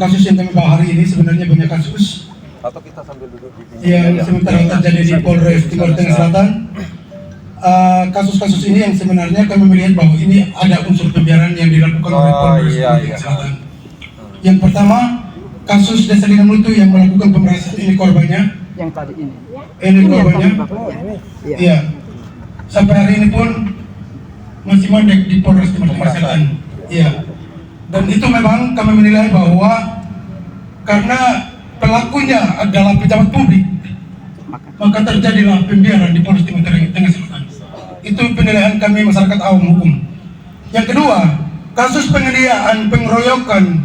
kasus yang kami bawa hari ini sebenarnya banyak kasus Atau kita sambil duduk di yang sementara terjadi di Polres Timur Tengah Selatan. Kasus-kasus ini yang sebenarnya kami melihat bahwa ini ada unsur pembiaran yang dilakukan oleh Polres Timur Tengah Selatan. Yang pertama, kasus Desa Linamutu yang melakukan pemerasan, ini korbannya. Yang tadi ini. Ini korbannya. Iya. Iya. Sampai hari ini pun masih mandek di Polres Timur Tengah Selatan. Iya. Dan itu memang kami menilai bahwa karena pelakunya adalah pejabat publik, maka terjadilah pembiaran di Polres Timur Tengah Selatan. Itu penilaian kami masyarakat awam hukum. Yang kedua, kasus penganiayaan, pengeroyokan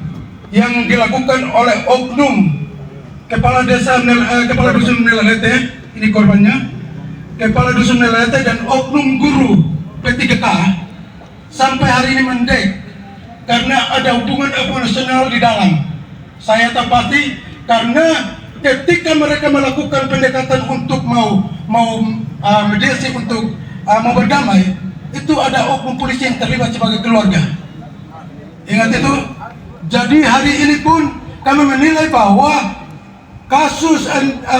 yang dilakukan oleh oknum kepala dusun Nelalete, ini korbannya, kepala dusun Nelalete dan oknum guru P3K sampai hari ini mendek karena ada hubungan emosional di dalam. Saya pasti karena ketika mereka melakukan pendekatan untuk mau mediasi untuk mau berdamai, itu ada oknum polisi yang terlibat sebagai keluarga. Ingat itu. Jadi hari ini pun kami menilai bahwa kasus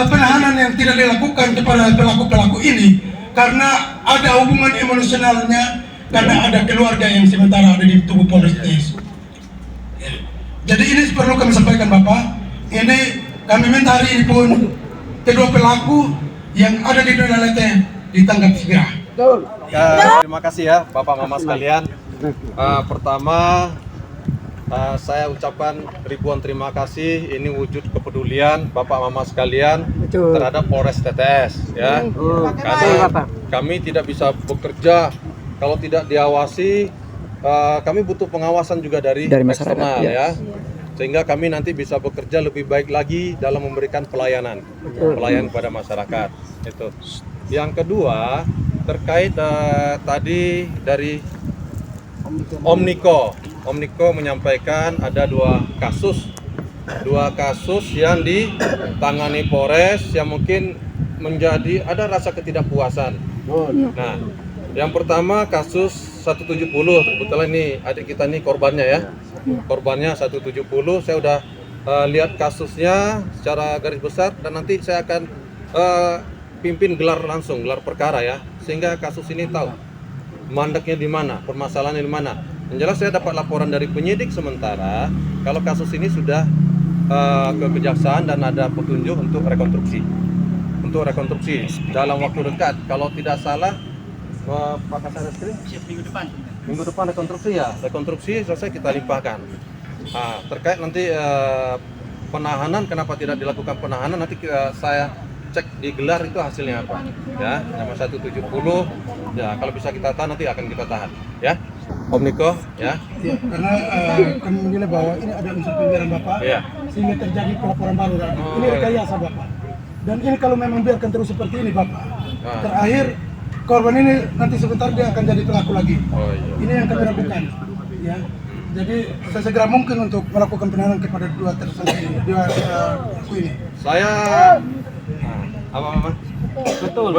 penahanan yang tidak dilakukan kepada pelaku-pelaku ini karena ada hubungan emosionalnya, karena ada keluarga yang sementara ada di tubuh Polres. Jadi ini perlu kami sampaikan Bapak. Ini kami minta hari ini pun kedua pelaku yang ada di Nelalete ditangkap segera. Terima kasih ya Bapak Mama sekalian. Pertama saya ucapkan ribuan terima kasih. Ini wujud kepedulian Bapak Mama sekalian terhadap Polres TTS ya. Karena kami tidak bisa bekerja kalau tidak diawasi. Kami butuh pengawasan juga dari masyarakat eksternal ya. Sehingga kami nanti bisa bekerja lebih baik lagi dalam memberikan pelayanan kepada masyarakat. Itu. Yang kedua terkait tadi dari Omniko menyampaikan ada dua kasus yang ditangani Polres yang mungkin menjadi ada rasa ketidakpuasan. Nah, yang pertama kasus 170, kebetulan ini adik kita nih korbannya ya. Korbannya 170, saya udah lihat kasusnya secara garis besar dan nanti saya akan pimpin gelar perkara ya, sehingga kasus ini tahu mandeknya di mana, permasalahannya di mana. Yang jelas saya dapat laporan dari penyidik sementara kalau kasus ini sudah ke kejaksaan dan ada petunjuk untuk rekonstruksi dalam waktu dekat. Kalau tidak salah Pak Kasareskrim minggu depan rekonstruksi selesai kita limpahkan. Nah, terkait nanti penahanan, kenapa tidak dilakukan penahanan, nanti saya cek di gelar itu hasilnya apa ya. Nama 170 ya, kalau bisa kita tahan nanti akan kita tahan ya. Omniko ya. Karena kami menilai bahwa ini ada unsur pembiaran Bapak sehingga terjadi pelaporan baru. Ini rekayasa Bapak. Dan ini kalau memang biarkan terus seperti ini Bapak, terakhir korban ini nanti sebentar dia akan jadi pelaku lagi. Ini yang kami lakukan ya. Jadi sesegera mungkin untuk melakukan penahanan kepada dua tersangka ini, dua pelaku ini. Saya apa Mama? Betul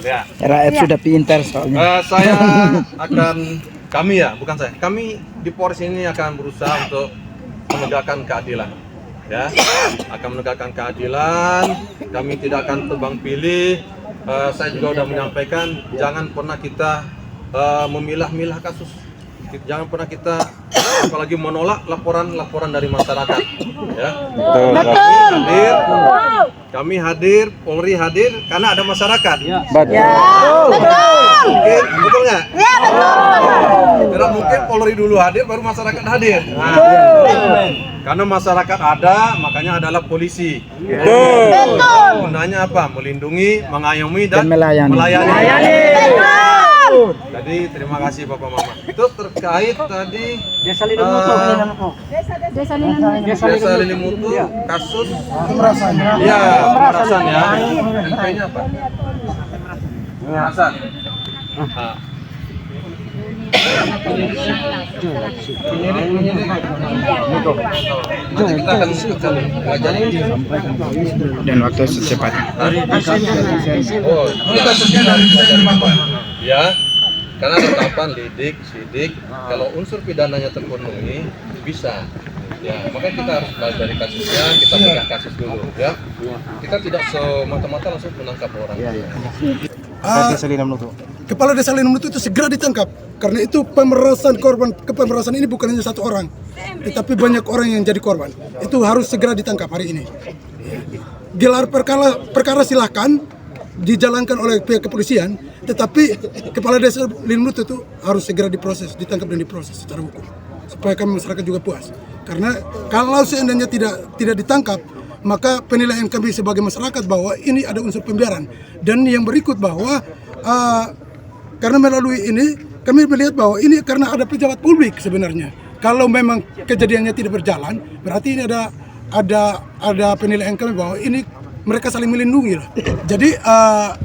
ya. Rakyat sudah pintar soalnya. Kami di Polres ini akan berusaha untuk menegakkan keadilan ya, kami tidak akan tebang pilih. Saya juga sudah menyampaikan jangan pernah kita memilah-milah kasus, jangan pernah kita apalagi menolak laporan dari masyarakat ya. Kami hadir, Polri hadir karena ada masyarakat. Betul nggak? Iya betul. Karena mungkin Polri dulu hadir baru masyarakat hadir. Karena masyarakat ada, makanya adalah polisi. Betul. Gunanya apa? Melindungi, mengayomi dan melayani. Jadi terima kasih Bapak Mama. Itu terkait tadi Desa Lilimutu kasus pemerasan. Iya, pemerasan ya. MP-nya apa? Pemerasan. Kita akan Dan waktu secepatnya. Kasusnya dari Bapak. Ya, karena ada tahapan lidik, sidik. Kalau unsur pidananya terpenuhi bisa. Ya, makanya kita harus belajar dari kasusnya, kita pegang kasus dulu ya. Kita tidak semata-mata langsung menangkap orang. Kepala Desa Linunutu itu segera ditangkap karena itu pemerasan korban. Pemerasan ini bukan hanya satu orang, tetapi banyak orang yang jadi korban. Itu harus segera ditangkap hari ini. Gelar perkara silahkan dijalankan oleh pihak kepolisian, tetapi Kepala Desa Linunutu itu harus segera diproses, ditangkap dan diproses secara hukum supaya kami masyarakat juga puas. Karena kalau seandainya tidak ditangkap, maka penilaian kami sebagai masyarakat bahwa ini ada unsur pembiaran. Dan yang berikut bahwa karena melalui ini kami melihat bahwa ini karena ada pejabat publik sebenarnya. Kalau memang kejadiannya tidak berjalan, berarti ini ada penilaian kami bahwa ini mereka saling melindungi lah. Jadi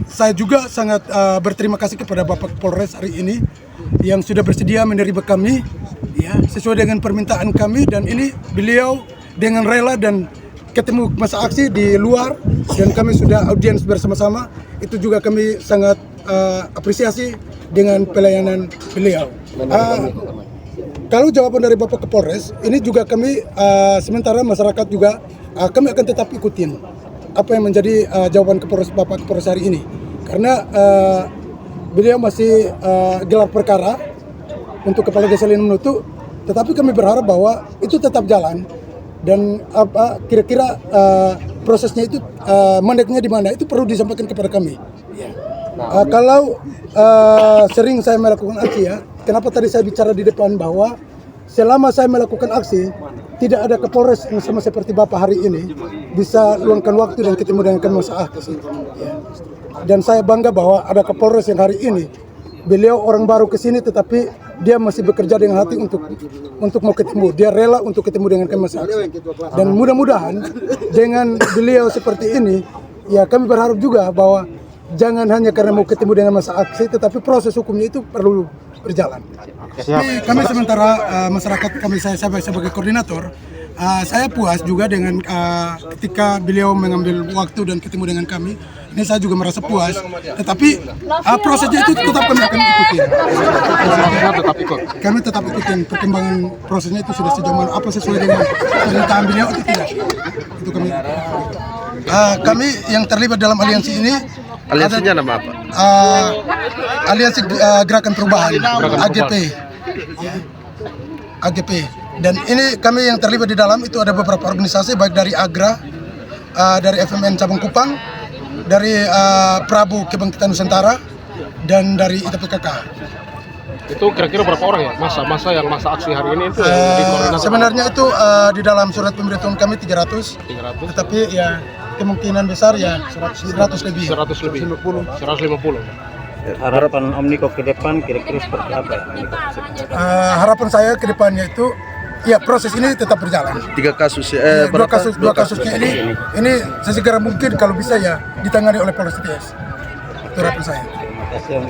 saya juga sangat berterima kasih kepada Bapak Polres hari ini yang sudah bersedia menerima kami ya sesuai dengan permintaan kami, dan ini beliau dengan rela dan ketemu masa aksi di luar dan kami sudah audiens bersama-sama. Itu juga kami sangat apresiasi dengan pelayanan beliau. Kalau jawaban dari Bapak Kapolres, ini juga kami sementara masyarakat juga kami akan tetap ikutin apa yang menjadi jawaban Bapak Kapolres hari ini, karena beliau masih gelar perkara untuk Kepala Desa Linunutu, tetapi kami berharap bahwa itu tetap jalan. Dan kira-kira prosesnya itu mandatnya di mana itu perlu disampaikan kepada kami. Kalau sering saya melakukan aksi ya, kenapa tadi saya bicara di depan bahwa selama saya melakukan aksi tidak ada Kapolres yang sama seperti Bapak hari ini bisa luangkan waktu dan ketemu dengan kami masa aksi. Dan saya bangga bahwa ada Kapolres yang hari ini beliau orang baru ke sini tetapi dia masih bekerja dengan hati untuk mau ketemu. Dia rela untuk ketemu dengan kami masa aksi. Dan mudah-mudahan dengan beliau seperti ini, ya kami berharap juga bahwa jangan hanya karena mau ketemu dengan masa aksi, tetapi proses hukumnya itu perlu berjalan. Kami sementara masyarakat kami, saya sebagai koordinator, saya puas juga dengan ketika beliau mengambil waktu dan ketemu dengan kami. Ini saya juga merasa puas, tetapi prosesnya itu tetap kami akan ikuti. Kami tetap ikutin perkembangan prosesnya itu sudah sejauh mana, apa sesuai dengan permintaan beliau atau tidak. Itu kami. Kami yang terlibat dalam aliansi ini. Aliansinya nama apa? Aliansi Gerakan Perubahan, AGP. AGP. Dan ini kami yang terlibat di dalam itu ada beberapa organisasi, baik dari AGRA, dari FMN Cabang Kupang, dari Prabu Kebangkitan Nusantara, dan dari ITPKK. Itu kira-kira berapa orang ya? Masa yang masa aksi hari ini itu sebenarnya itu di dalam surat pemberitahuan kami 300. Tetapi ya kemungkinan besar ya 100 lebih. 150. Harapan Om Niko ke depan kira-kira seperti apa ya? Harapan saya ke depannya itu ya proses ini tetap berjalan. 3 kasus Dua kasusnya ini sesegera mungkin kalau bisa ya ditangani oleh Polres ITS. Itu harapan saya. Terima kasih Om.